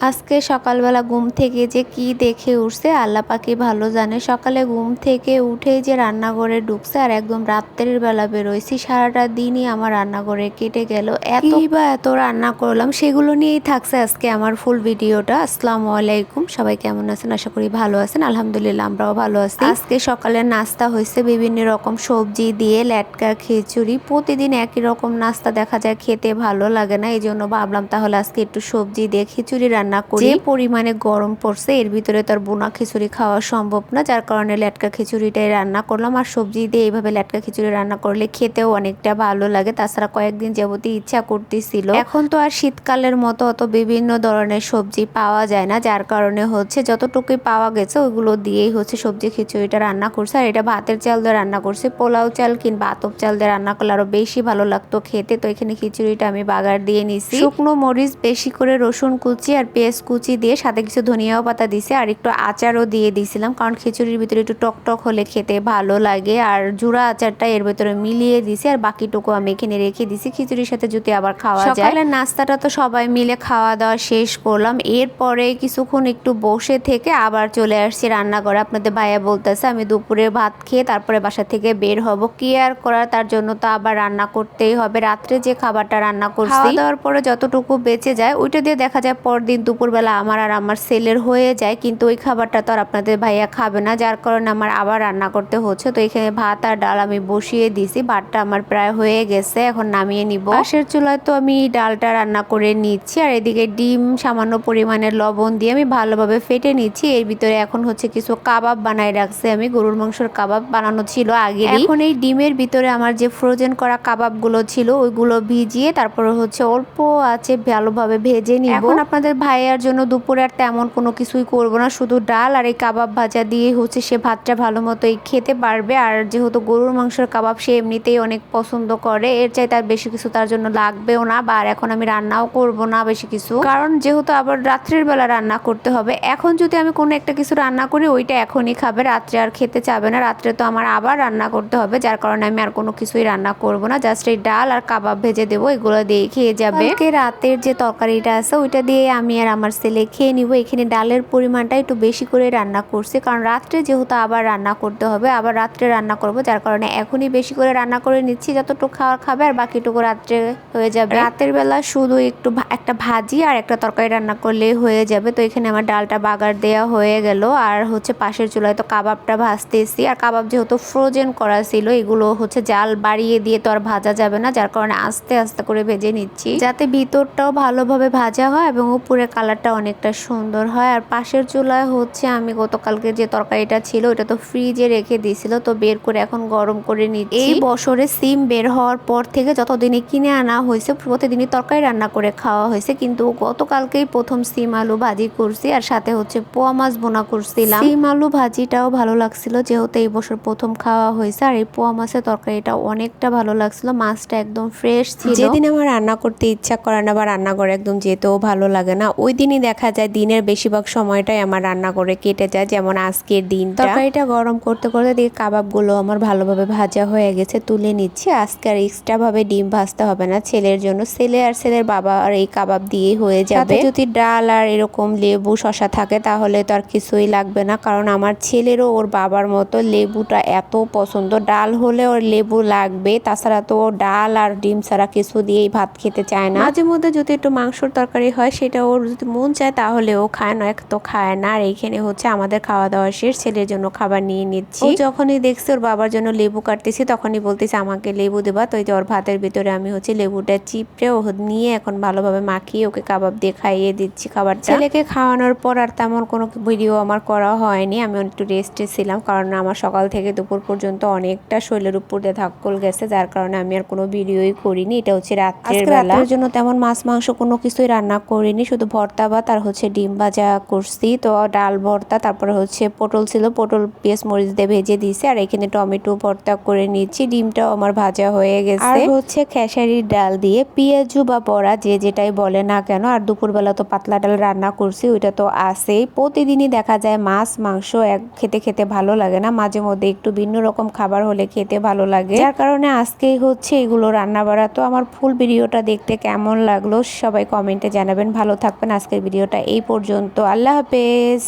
আজকে সকালবেলা ঘুম থেকে যে কি দেখে উঠছে আল্লাহ পাকই ভালো জানে। সকালে ঘুম থেকে উঠেই যে রান্নাঘরে ঢুকছে আর একদম রাত্রের বেলা বেরোইছি। সারাটা দিনই আমার রান্নাঘরে কেটে গেল। এত রান্না করলাম সেগুলো নিয়েই থাকছে আজকে আমার ফুল ভিডিওটা। আসসালামু আলাইকুম, সবাই কেমন আছেন? আশা করি ভালো আছেন। আলহামদুলিল্লাহ আমরাও ভালো আছি। আজকে সকালে নাস্তা হয়েছে বিভিন্ন রকম সবজি দিয়ে লেটকা খিচুড়ি। প্রতিদিন একই রকম নাস্তা দেখা যায় খেতে ভালো লাগে না, এই জন্য ভাবলাম তাহলে আজকে একটু সবজি দিয়ে খিচুড়ি রান্না করি। যে পরিমাণে গরম পড়ছে এর ভিতরে তো আর বোনা খিচুড়ি খাওয়া সম্ভব না, যার কারণে লেটকা খিচুড়িটাই রান্না করলাম। আর সবজি দিয়ে এইভাবে লেটকা খিচুড়ি রান্না করলে খেতেও অনেকটা ভালো লাগে। তাছাড়া কয়েকদিন যাবতই ইচ্ছা করতেছিল। এখন তো আর শীতকালের মতো অত বিভিন্ন ধরনের সবজি পাওয়া যায় না, যার কারণে হচ্ছে যতটুকুই পাওয়া গেছে ওইগুলো দিয়েই হচ্ছে সবজি খিচুড়িটা রান্না করছে। আর এটা ভাতের চাল দিয়ে রান্না করছে। পোলাও চাল কিংবা আতপ চাল দিয়ে রান্না করলে আরো বেশি ভালো লাগতো খেতে। তো এখানে খিচুড়িটা আমি বাগার দিয়ে নিছি। শুকনো মরিচ বেশি করে, রসুন কুচি আর পেঁয়াজ কুচি দিয়ে, সাথে কিছু ধনিয়াও পাতা দিছে আর একটু আচারও দিয়ে দিয়েছিলাম, কারণ খিচুড়ির ভিতরে একটু টক টক হলে খেতে ভালো লাগে। আর জুড়া আচারটা এর ভিতরে মিলিয়ে দিছি আর বাকিটুকু আমি এখানে রেখে দিছি খিচুড়ির সাথে যদি আবার খাওয়া যায়। সকালের নাস্তাটা তো সবাই মিলে খাওয়া দাওয়া শেষ করলাম। এরপরে কিছুক্ষণ একটু বসে থেকে আবার চলে আসছি রান্নাঘরে। আপনাদের ভাইয়া বলতেছে আমি দুপুরে ভাত খেয়ে তারপরে বাসা থেকে বের হব, কি আর করার, তার জন্য তো আবার রান্না করতেই হবে। রাত্রে যে খাবারটা রান্না করছি খাওয়া দাওয়ার পরে যতটুকু বেঁচে যায় ওইটা দিয়ে দেখা যায় পরদিন দুপুরবেলা আমার আর আমার ছেলের হয়ে যায়, কিন্তু ওই খাবারটা তো আর আপনাদের ভাইয়া খাবে না, যার কারণে আমার আবার রান্না করতে হচ্ছে। তো এখানে ভাত আর ডাল আমি বসিয়ে দিছি। ভাতটা আমার প্রায় হয়ে গেছে, এখন নামিয়ে নিব। পাশের চুলায় তো আমি ডালটা রান্না করে নিচ্ছি আর এদিকে ডিম সামান্য পরিমাণে লবণ দিয়ে আমি ভালোভাবে ফেটে নিচ্ছি। এর ভিতরে এখন হচ্ছে কিছু কাবাব বানায় রাখছি, আমি গরুর মাংসের কাবাব বানানো ছিল আগে। এখন এই ডিমের ভিতরে আমার যে ফ্রোজেন করা কাবাবগুলো ছিল ওইগুলো ভিজিয়ে তারপরে হচ্ছে অল্প আছে ভালোভাবে ভেজে নিব। এখন আপনাদের ভাইয়ার জন্য দুপুরে আর তেমন কোনো কিছুই করব না, শুধু ডাল আর এই কাবাব ভাজা দিয়ে হচ্ছে সে ভাতটা ভালো মতোই খেতে পারবে। আর যেহেতু গরুর মাংসের কাবাব সে এমনিতেই অনেক পছন্দ করে, এর চাইতে আর বেশি কিছু তার জন্য লাগবেও না। বা এখন আমি রান্নাও করব না বেশি কিছু, কারণ যেহেতু আবার রাত্রের বেলা রান্না করতে হবে। এখন যদি আমি কোনো একটা কিছু রান্না করি ওইটা এখনই খাবে, রাত্রে আর খেতে চাবে না। রাত্রে তো আমার আবার রান্না করতে হবে, যার কারণে আমি আর কোনো কিছুই রান্না করব না। জাস্ট এই ডাল আর কাবাব ভেজে দেবো, এগুলো দিয়ে খেয়ে যাবে। রাতের যে তরকারিটা আছে ওইটা দিয়ে আমি আর আমার ছেলে খেয়ে নিব। এখানে ডালের পরিমাণটা একটু বেশি করে রান্না করছি, কারণ রাত্রে যেহেতু আবার রান্না করতে হবে, আবার রাত্রে রান্না করব, যার কারণে এখনই বেশি করে রান্না করে নিচ্ছি। যতটুকু খাওয়ার খাবে আর বাকিটুকু রাত্রে হয়ে যাবে। রাতের বেলা শুধু একটু একটা ভাজি আর একটা তরকারি রান্না করলেই হয়ে যাবে। তো এখানে আমার ডালটা বাগার দেওয়া হয়ে গেল আর হচ্ছে পাশের চুলায় তো কাবাবটা ভাজতেছি। আর কাবাব যেহেতু ফ্রোজেন করা ছিল এগুলো হচ্ছে জাল বাড়িয়ে দিয়ে তো আর ভাজা যাবে না, যার কারণে আস্তে আস্তে করে ভেজে নিচ্ছি, যাতে ভিতরটাও ভালোভাবে ভাজা হয় এবং উপরের কালারটা অনেকটা সুন্দর হয়। আর পাশের চুলায় হচ্ছে আমি গতকালকে যে তরকারিটা ছিল ওটা তো ফ্রিজে রেখে দিয়েছিল, তো বের করে এখন গরম করে নিচ্ছি। এই বছরে সিম বের হওয়ার পর থেকে যতদিনে কিনে আনা হয়েছে প্রতিদিনই তরকারি রান্না করে খাওয়া হয়েছে, কিন্তু গতকালকেই প্রথম সিম আলু ভাজি করছি আর সাথে হচ্ছে পোয়া মাছ বোনা করছিলাম। সিম আলু ভাজিটাও ভালো লাগছিল যেহেতু এই বছর প্রথম খাওয়া হয়েছে, আর এই পোয়া মাছের তরকারিটা অনেকটা ভালো লাগছিল। মাছটা একদম ফ্রেশ ছিল। যেদিন আমার রান্না করতে ইচ্ছা করে না বা রান্নাঘরে একদম যেতেও ভালো লাগে না, ওই দিনই দেখা যায় দিনের বেশিরভাগ সময়টাই আমার রান্নাঘরে কেটে যায়। যেমন আজকের দিনটা তরকারিটা গরম করতে করতে দিয়ে কাবাবগুলো আমার ভালোভাবে ভাজা হয়ে গেছে, তুলে নিচ্ছি। আজকে আর এক্সট্রা ভাবে ডিম ভাজতে হবে না ছেলের জন্য, ছেলে আর ছেলের বাবা আর এই কাবাব দিয়ে হয়ে যাবে। যদি ডাল আর এরকম লেবু শসা থাকে তাহলে তো আর কিছুই লাগবে না, কারণ আমার ছেলেরও ওর বাবার মতো লেবুটা এত পছন্দ। ডাল হলে ওর লেবু লাগবে, তাছাড়া তো ডাল আর ডিম ছাড়া কিছু দিয়েই ভাত খেতে চায় না। মাঝে মধ্যে যদি একটু মাংসর তরকারি হয় সেটা ওর যদি মন চায় তাহলে ও খায়, না তো খায় না। আর এইখানে হচ্ছে আমাদের খাওয়া দাওয়া শেষ, ছেলের জন্য খাবার নিয়ে নিচ্ছি। ও যখনই দেখছে ওর বাবার জন্য লেবু কাটতেছি তখনই বলতেছে আমাকে লেবু দেবা। তো এই যে ওর ভাতের ভিতরে আমি হচ্ছে লেবুটা চিপড়ে ও নিয়ে এখন ভালোভাবে মাখিয়ে ওকে কাবাব দিয়ে খাইয়ে দিচ্ছি খাবারটা। ছেলেকে খাওয়ানোর পর আর তেমন কোনো ভিডিও আমার করা হয়নি, আমি একটু রেস্টে ছিলাম, কারণ আমার সকাল থেকে দুপুর পর্যন্ত অনেকটা শরীরের উপর দিয়ে ধাক্কল গেছে, যার কারণে আমি আর কোনো ভিডিওই করিনি। এটা হচ্ছে রাত্রের বেলা। রাতের জন্য তেমন মাছ মাংস কোনো কিছুই রান্না করিনি, শুধু ভর্তা ভাত আর হচ্ছে ডিম ভাজা করছি। তো ডাল ভর্তা, তারপরে হচ্ছে পটল ছিল, পটল পেঁয়াজ মরিচ দিয়ে ভেজে দিয়েছি। আর এখানে টমেটো ভর্তা করে নিচ্ছি, ডিমটাও আমার ভাজা হয়ে গেছে। আর হচ্ছে খেসারির ডাল দিয়ে পেঁয়াজু বা বড়া যে যেটাই বলে না কেন। আর দুপুরবেলা তো পাতলা ডাল রান্না করছি, ওইটা তো আছেই। প্রতিদিনই দেখা যায় মাছ মাংস খেতে খেতে ভালো লাগে না, মাঝে মধ্যে একটু ভিন্ন রকম খাবার হলে খেতে ভালো লাগে, যার কারণে আজকেই হচ্ছে এগুলো রান্না বাড়া। তো আমার ফুল ভিডিওটা দেখতে কেমন লাগলো সবাই কমেন্টে জানাবেন। ভালো থাকবেন। আজকের ভিডিওটা এই পর্যন্ত। আল্লাহ হাফেজ।